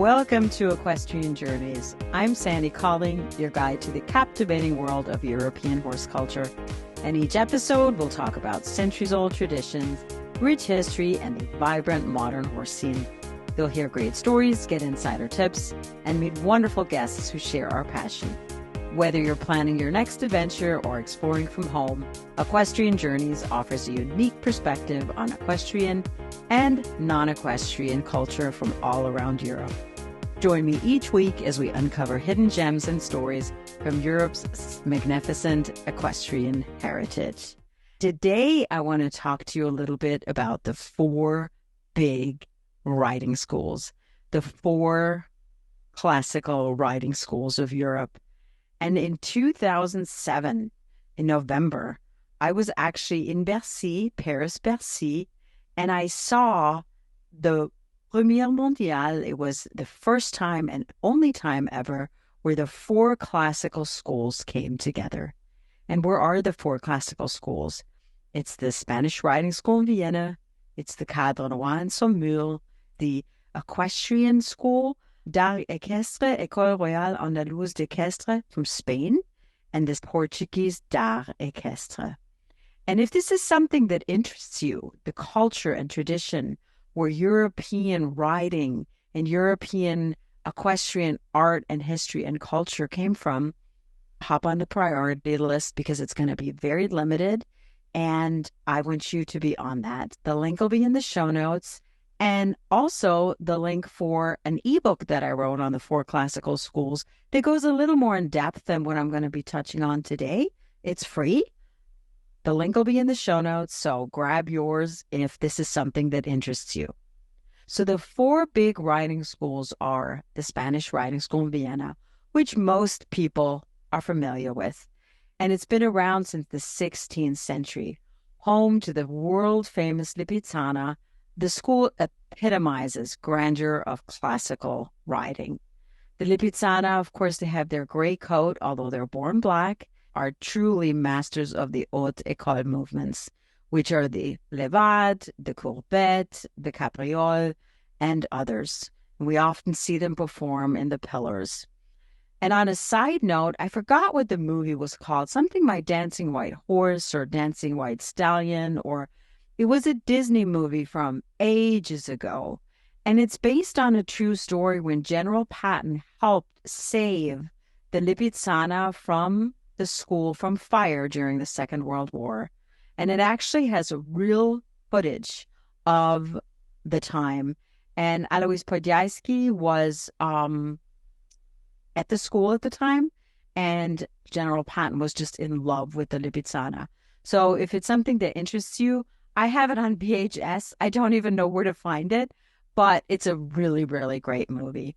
Welcome to Equestrian Journeys. I'm Sandy Colling, your guide to the captivating world of European horse culture. In each episode, we'll talk about centuries-old traditions, rich history, and the vibrant modern horse scene. You'll hear great stories, get insider tips, and meet wonderful guests who share our passion. Whether you're planning your next adventure or exploring from home, Equestrian Journeys offers a unique perspective on equestrian and non-equestrian culture from all around Europe. Join me each week as we uncover hidden gems and stories from Europe's magnificent equestrian heritage. Today, I want to talk to you a little bit about the four big riding schools, the four classical riding schools of Europe. And in 2007, in November, I was actually in Bercy, Paris-Bercy, and I saw the Première Mondiale. It was the first time and only time ever where the four classical schools came together. And where are the four classical schools? It's the Spanish Riding School in Vienna, it's the Cadre Noir in Saumur, the Equestrian School, d'Art Équestre, École Royale Andalusian d'Equestre from Spain, and this Portuguese d'Art Équestre. And if this is something that interests you, the culture and tradition where European riding and European equestrian art and history and culture came from, hop on the priority list because it's going to be very limited. And I want you to be on that. The link will be in the show notes. And also the link for an ebook that I wrote on the four classical schools that goes a little more in depth than what I'm going to be touching on today. It's free. The link will be in the show notes, so grab yours if this is something that interests you. So the four big riding schools are the Spanish Riding School in Vienna, which most people are familiar with. And it's been around since the 16th century, home to the world-famous Lipizzaner. The school epitomizes grandeur of classical riding. The Lipizzaner, of course, they have their gray coat, although they're born black, are truly masters of the haute école movements, which are the levade, the courbette, the capriole, and others. And we often see them perform in the pillars. And on a side note, I forgot what the movie was called, something like Dancing White Horse or Dancing White Stallion, or it was a Disney movie from ages ago. And it's based on a true story when General Patton helped save the Lipizzaner from the school from fire during the Second World War. And it actually has a real footage of the time. And Alois Podyaisky was at the school at the time, and General Patton was just in love with the Lipizzaner. So if it's something that interests you, I have it on VHS. I don't even know where to find it, but it's a really, really great movie.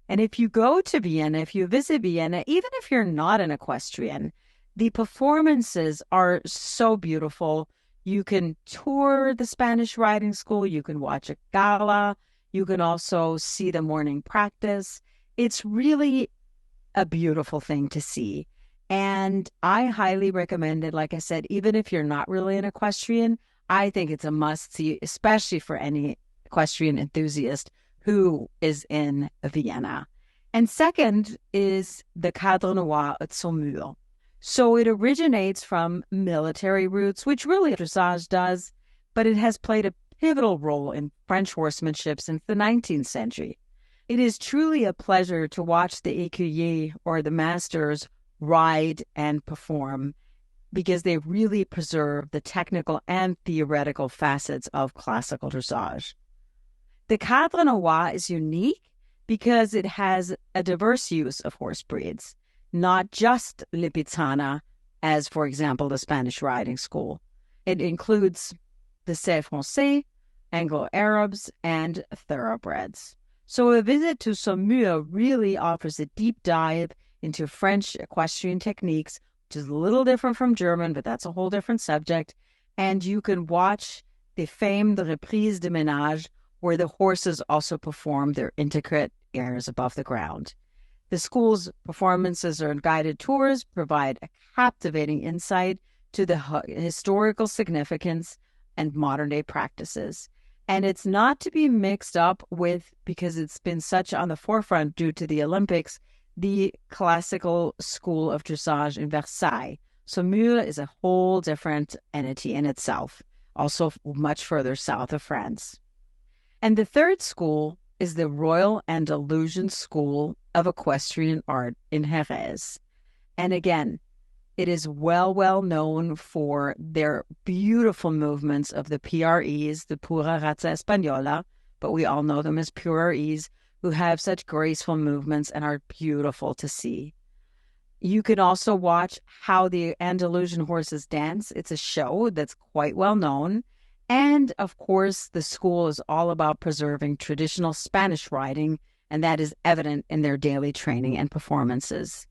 And if you go to Vienna, if you visit Vienna, even if you're not an equestrian, the performances are so beautiful. You can tour the Spanish Riding School. You can watch a gala. You can also see the morning practice. It's really a beautiful thing to see. And I highly recommend it. Like I said, even if you're not really an equestrian, I think it's a must-see, especially for any equestrian enthusiast who is in Vienna. And second is the Cadre Noir at Saumur. So it originates from military roots, which really dressage does, but it has played a pivotal role in French horsemanship since the 19th century. It is truly a pleasure to watch the écuyers or the masters ride and perform because they really preserve the technical and theoretical facets of classical dressage. The Cadre Noir is unique because it has a diverse use of horse breeds, not just Lipizzaner, as, for example, the Spanish Riding School. It includes the C'est Français, Anglo-Arabs, and thoroughbreds. So a visit to Saumur really offers a deep dive into French equestrian techniques, which is a little different from German, but that's a whole different subject. And you can watch the famed reprise de ménage, where the horses also perform their intricate airs above the ground. The school's performances and guided tours provide a captivating insight to the historical significance and modern-day practices. And it's not to be mixed up with, because it's been such on the forefront due to the Olympics, the classical school of dressage in Versailles. Saumur is a whole different entity in itself, also much further south of France. And the third school is the Royal Andalusian School of Equestrian Art in Jerez. And again, it is well known for their beautiful movements of the PREs, the Pura Raza Española, but we all know them as PREs, who have such graceful movements and are beautiful to see. You can also watch how the Andalusian horses dance. It's a show that's quite well known. And of course, the school is all about preserving traditional Spanish riding, and that is evident in their daily training and performances.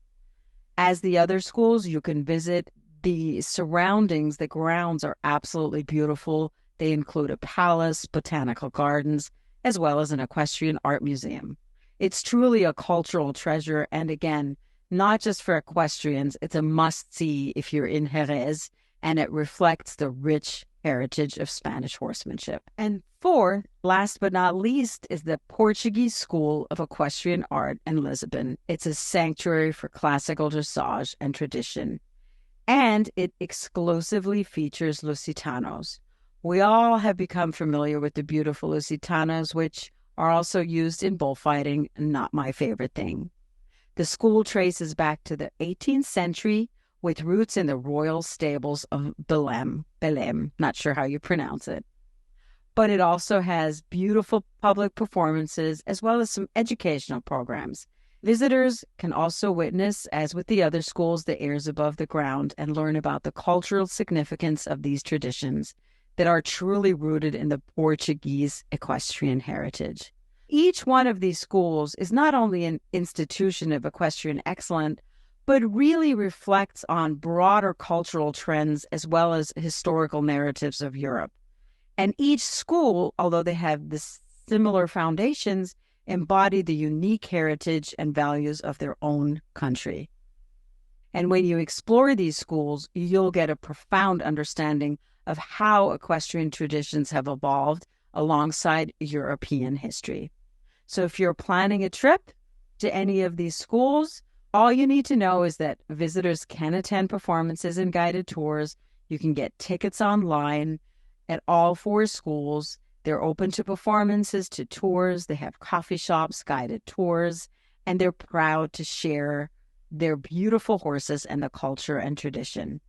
As the other schools, you can visit the surroundings. The grounds are absolutely beautiful. They include a palace, botanical gardens, as well as an equestrian art museum. It's truly a cultural treasure. And again, not just for equestrians, it's a must-see if you're in Jerez, and it reflects the rich heritage of Spanish horsemanship. And fourth, last but not least, is the Portuguese School of Equestrian Art in Lisbon. It's a sanctuary for classical dressage and tradition, and it exclusively features Lusitanos. We all have become familiar with the beautiful Lusitanos, which are also used in bullfighting, not my favorite thing. The school traces back to the 18th century with roots in the royal stables of Belém, not sure how you pronounce it. But it also has beautiful public performances as well as some educational programs. Visitors can also witness, as with the other schools, the airs above the ground and learn about the cultural significance of these traditions that are truly rooted in the Portuguese equestrian heritage. Each one of these schools is not only an institution of equestrian excellence, but really reflects on broader cultural trends as well as historical narratives of Europe. And each school, although they have the similar foundations, embody the unique heritage and values of their own country. And when you explore these schools, you'll get a profound understanding of how equestrian traditions have evolved alongside European history. So if you're planning a trip to any of these schools, all you need to know is that visitors can attend performances and guided tours. You can get tickets online at all four schools. They're open to performances, to tours. They have coffee shops, guided tours, and they're proud to share their beautiful horses and the culture and tradition.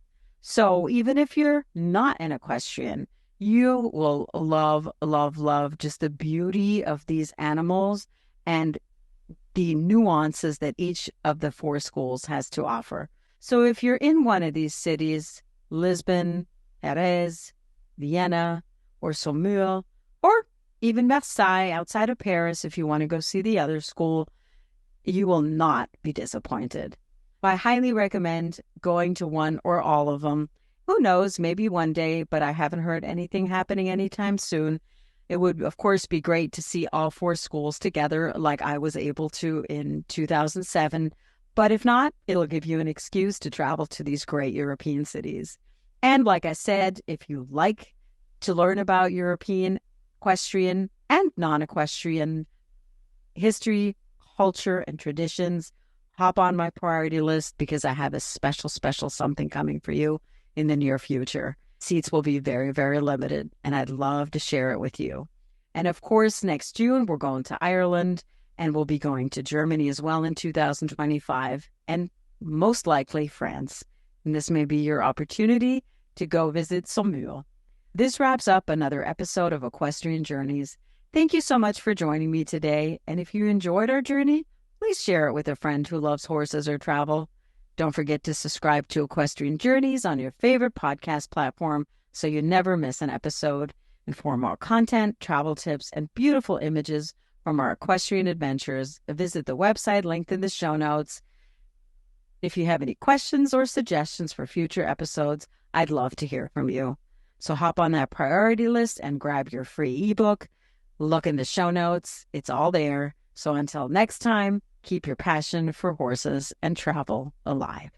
So even if you're not an equestrian, you will love just the beauty of these animals and the nuances that each of the four schools has to offer. So if you're in one of these cities, Lisbon, Jerez, Vienna, or Saumur, or even Versailles outside of Paris, if you want to go see the other school, you will not be disappointed. I highly recommend going to one or all of them. Who knows, maybe one day, but I haven't heard anything happening anytime soon. It would, of course, be great to see all four schools together like I was able to in 2007. But if not, it'll give you an excuse to travel to these great European cities. And like I said, if you like to learn about European, equestrian, and non-equestrian history, culture, and traditions, hop on my priority list because I have a special something coming for you in the near future. Seats will be very limited, and I'd love to share it with you. And of course, next June, we're going to Ireland, and we'll be going to Germany as well in 2025, and most likely France. And this may be your opportunity to go visit Saumur. This wraps up another episode of Equestrian Journeys. Thank you so much for joining me today. And if you enjoyed our journey, please share it with a friend who loves horses or travel. Don't forget to subscribe to Equestrian Journeys on your favorite podcast platform so you never miss an episode. And for more content, travel tips, and beautiful images from our equestrian adventures, visit the website linked in the show notes. If you have any questions or suggestions for future episodes, I'd love to hear from you. So hop on that priority list and grab your free ebook. Look in the show notes. It's all there. So until next time, keep your passion for horses and travel alive.